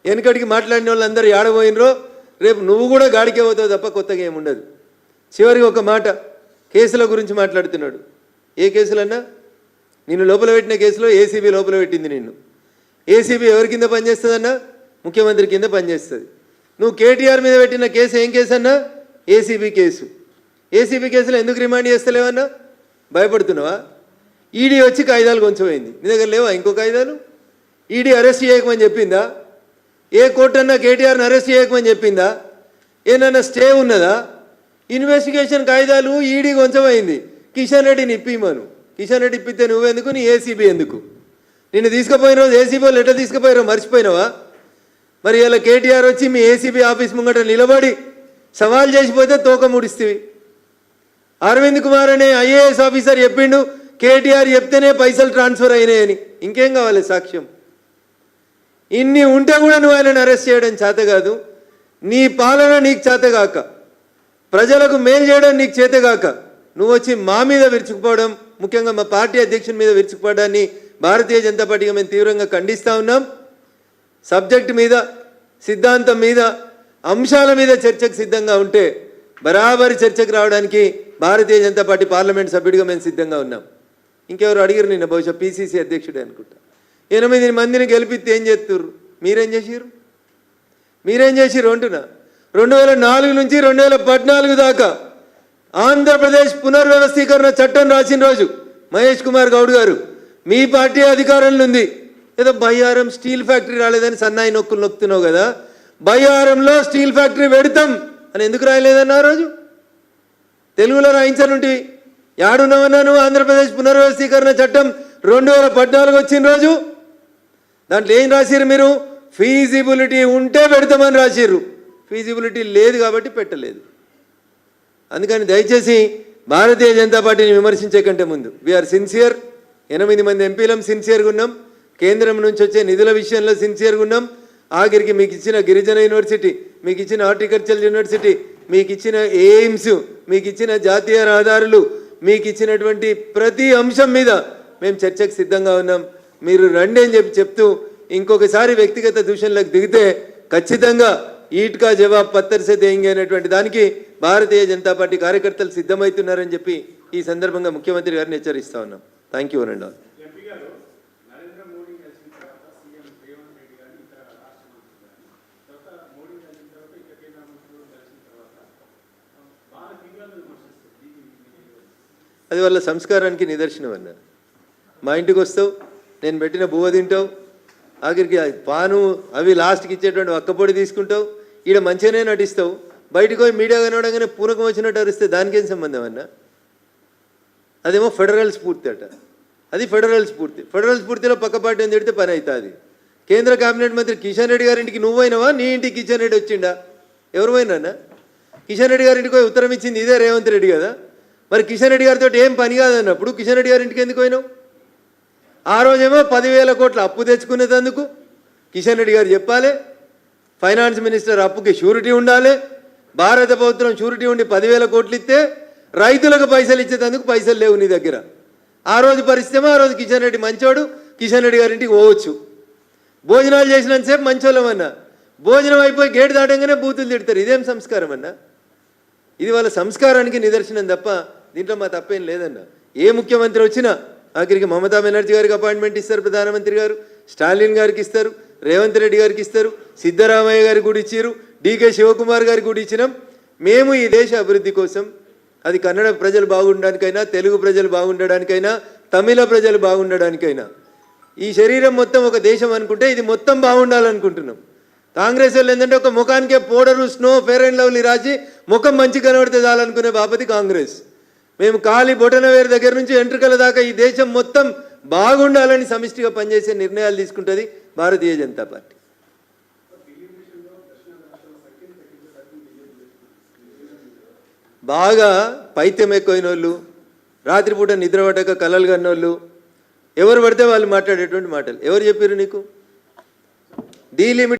వెనకటికి మాట్లాడిన వాళ్ళందరూ ఏడబోయినరో రేపు నువ్వు కూడా గాడికే పోతావు తప్ప కొత్తగా ఏముండదు. చివరికి ఒక మాట, కేసుల గురించి మాట్లాడుతున్నాడు. ఏ కేసులన్నా? నిన్ను లోపల పెట్టిన కేసులో ఏసీబీ లోపల పెట్టింది నిన్ను. ఏసీబీ ఎవరి కింద పనిచేస్తుందన్నా? ముఖ్యమంత్రి కింద పనిచేస్తుంది. నువ్వు కేటీఆర్ మీద పెట్టిన కేసు ఏం కేసు అన్నా? ACB case. ఏసీబీ కేసులో ఎందుకు రిమాండ్ చేస్తలేవన్నా? భయపడుతున్నావా? ఈడీ వచ్చి కాగితాలు కొంచెమైంది, నీ దగ్గర లేవా ఇంకో కాగితాలు? ఈడీ అరెస్ట్ చేయకమని చెప్పిందా? ఏ కోర్టు అన్నా కేటీఆర్ని అరెస్ట్ చేయకమని చెప్పిందా? ఏమన్నా స్టే ఉన్నదా? ఇన్వెస్టిగేషన్ కాగితాలు ఈడీ కొంచెమైంది, కిషన్ రెడ్డిని ఇప్పిమను. కిషన్ రెడ్డి ఇప్పితే నువ్వెందుకు, నీ ఏసీబీ ఎందుకు? నిన్ను తీసుకుపోయిన రోజు ఏసీబీ వాళ్ళు ఎట్లా తీసుకుపోయారో మర్చిపోయినావా? మరి ఇలా కేటీఆర్ వచ్చి మీ ఏసీబీ ఆఫీస్ ముంగట నిలబడి సవాల్ చేసిపోతే తోక ముడిస్తేవి. అరవింద్ కుమార్ అనే ఐఏఎస్ ఆఫీసర్ చెప్పిండు కేటీఆర్ చెప్తేనే పైసలు ట్రాన్స్ఫర్ అయినాయని. ఇంకేం కావాలి సాక్ష్యం? ఇన్ని ఉంటే కూడా నువ్వు ఆయనను అరెస్ట్ చేయడం చేత కాదు. నీ పాలన నీకు చేతగాక, ప్రజలకు మేలు చేయడం నీకు చేతగాక నువ్వు వచ్చి మా మీద విరుచుకుపోవడం, ముఖ్యంగా మా పార్టీ అధ్యక్షుని మీద విరుచుకుపోవడాన్ని భారతీయ జనతా పార్టీగా మేము తీవ్రంగా ఖండిస్తూ ఉన్నాం. సబ్జెక్ట్ మీద, సిద్ధాంతం మీద, అంశాల మీద చర్చకు సిద్ధంగా ఉంటే బరాబరి చర్చకు రావడానికి భారతీయ జనతా పార్టీ పార్లమెంట్ సభ్యుడిగా మేము సిద్ధంగా ఉన్నాం. ఇంకెవరు అడిగారు నిన్న, బహుశా పీసీసీ అధ్యక్షుడే అనుకుంటా. 8 మందిని గెలిపిస్తే ఏం చేస్తుర్రు? మీరేం చేసిర్రు? మీరేం చేసిర్రు అంటున్నా. 2004 నుంచి 2014 దాకా ఆంధ్రప్రదేశ్ పునర్వ్యవస్థీకరణ చట్టం రాసిన రోజు మహేష్ కుమార్ గౌడ్ గారు మీ పార్టీ అధికారంలో ఉంది. ఏదో బయ్యారం స్టీల్ ఫ్యాక్టరీ రాలేదని సన్నాయి నొక్కులు నొక్కుతున్నావు కదా, బయ్యారంలో స్టీల్ ఫ్యాక్టరీ పెడతాం అని ఎందుకు రాయలేదన్న ఆ రోజు? తెలుగులో రాయించనుంటివి. యాడున్నావన్నా నువ్వు? ఆంధ్రప్రదేశ్ పునర్వ్యవస్థీకరణ చట్టం 2014 వచ్చిన రోజు దాంట్లో ఏం రాసిర్రు మీరు? ఫీజిబిలిటీ ఉంటే పెడతామని రాసిర్రు. ఫీజిబిలిటీ లేదు కాబట్టి పెట్టలేదు. అందుకని దయచేసి భారతీయ జనతా పార్టీని విమర్శించే కంటే ముందు వీఆర్ సిన్సియర్. 8 మంది ఎంపీలం సిన్సియర్గా ఉన్నాం. కేంద్రం నుంచి వచ్చే నిధుల విషయంలో సిన్సియర్గా ఉన్నాం. ఆఖరికి మీకు ఇచ్చిన గిరిజన యూనివర్సిటీ, మీకు ఇచ్చిన హార్టికల్చర్ యూనివర్సిటీ, మీకు ఇచ్చిన ఎయిమ్స్, మీకు ఇచ్చిన జాతీయ రహదారులు, మీకు ఇచ్చినటువంటి ప్రతి అంశం మీద మేము చర్చకు సిద్ధంగా ఉన్నాం. మీరు రండి అని చెప్తూ ఇంకొకసారి వ్యక్తిగత దూషణలకు దిగితే ఖచ్చితంగా ఈట్కా జవాబ్ పత్తర్ సే దేంగే అనేటువంటి దానికి భారతీయ జనతా పార్టీ కార్యకర్తలు సిద్ధమవుతున్నారని చెప్పి ఈ సందర్భంగా ముఖ్యమంత్రి గారిని హెచ్చరిస్తా ఉన్నాం. థ్యాంక్ యూ అనండి. అది వాళ్ళ సంస్కారానికి నిదర్శనం అన్న. మా ఇంటికి వస్తావు, నేను పెట్టిన బువ్వ తింటావు, ఆఖరికి పాను అవి లాస్ట్కి ఇచ్చేటువంటి ఒక్కపొడి తీసుకుంటావు, ఈడ మంచిగానే నటిస్తావు, బయటకు పోయి మీడియా కనవడంగానే పూనకం వచ్చినట్టు అరిస్తే దానికేం సంబంధం అన్న? అదేమో ఫెడరల్ స్ఫూర్తి అట. అది ఫెడరల్ స్ఫూర్తి. ఫెడరల్ స్ఫూర్తిలో పక్క పార్టీ అని తిడితే పని అవుతుంది. కేంద్ర కేబినెట్ మంత్రి కిషన్ రెడ్డి గారింటికి నువ్వు పోయినావా? నీ ఇంటికి కిషన్ రెడ్డి వచ్చిండా? ఎవరు పోయినా? కిషన్ రెడ్డి గారింటికి పోయి ఉత్తరం ఇచ్చింది ఇదే రేవంత్ రెడ్డి కదా. మరి కిషన్ రెడ్డి గారితో ఏం పని కాదన్నప్పుడు కిషన్ రెడ్డి గారింటికి ఎందుకు పోయినావు? ఆ రోజేమో 10,000 కోట్ల అప్పు తెచ్చుకునేందుకు కిషన్ రెడ్డి గారు చెప్పాలి, ఫైనాన్స్ మినిస్టర్ అప్పుకి షూరిటీ ఉండాలి, భారత ప్రభుత్వం షూరిటీ ఉండి 10,000 కోట్లు ఇస్తే రైతులకు పైసలు ఇచ్చేందుకు పైసలు లేవు నీ దగ్గర. ఆ రోజు పరిస్థితి ఆ రోజు కిషన్ రెడ్డి మంచోడు, కిషన్ రెడ్డి గారింటికి పోవచ్చు. భోజనాలు చేసినంతసేపు మంచోళ్ళమన్నా, భోజనం అయిపోయి గేటు దాటంగానే బూతులు తిడతారు. ఇదేం సంస్కారం అన్నా? ఇది వాళ్ళ సంస్కారానికి నిదర్శనం తప్ప దీంట్లో మా తప్పేం లేదన్న. ఏ ముఖ్యమంత్రి వచ్చినా ఆఖరికి మమతా బెనర్జీ గారికి అపాయింట్మెంట్ ఇస్తారు ప్రధానమంత్రి గారు, స్టాలిన్ గారికి ఇస్తారు, రేవంత్ రెడ్డి గారికి ఇస్తారు, సిద్ధరామయ్య గారికి కూడా ఇచ్చారు, డీకే శివకుమార్ గారికి కూడా ఇచ్చినాం. మేము ఈ దేశ అభివృద్ధి కోసం, అది కన్నడ ప్రజలు బాగుండడానికైనా, తెలుగు ప్రజలు బాగుండడానికైనా, తమిళ ప్రజలు బాగుండడానికైనా, ఈ శరీరం మొత్తం ఒక దేశం అనుకుంటే ఇది మొత్తం బాగుండాలనుకుంటున్నాం. కాంగ్రెస్ వాళ్ళు ఏంటంటే ఒక ముఖానికే powder, snow, fair and lovely రాసి ముఖం మంచి కనబడితే చాలనుకునే బాపతి కాంగ్రెస్. మేము కాలి బొటనవేరు దగ్గర నుంచి ఎంట్రుకల దాకా ఈ దేశం మొత్తం బాగుండాలని సమిష్టిగా పనిచేసే నిర్ణయాలు తీసుకుంటుంది భారతీయ జనతా పార్టీ. బాగా పైత్యం ఎక్కువైన వాళ్ళు, రాత్రిపూట నిద్ర పట్టక కలలు కన్నోళ్ళు, ఎవరు పడితే వాళ్ళు మాట్లాడేటువంటి మాటలు ఎవరు చెప్పారు నీకు? డీలిమిట్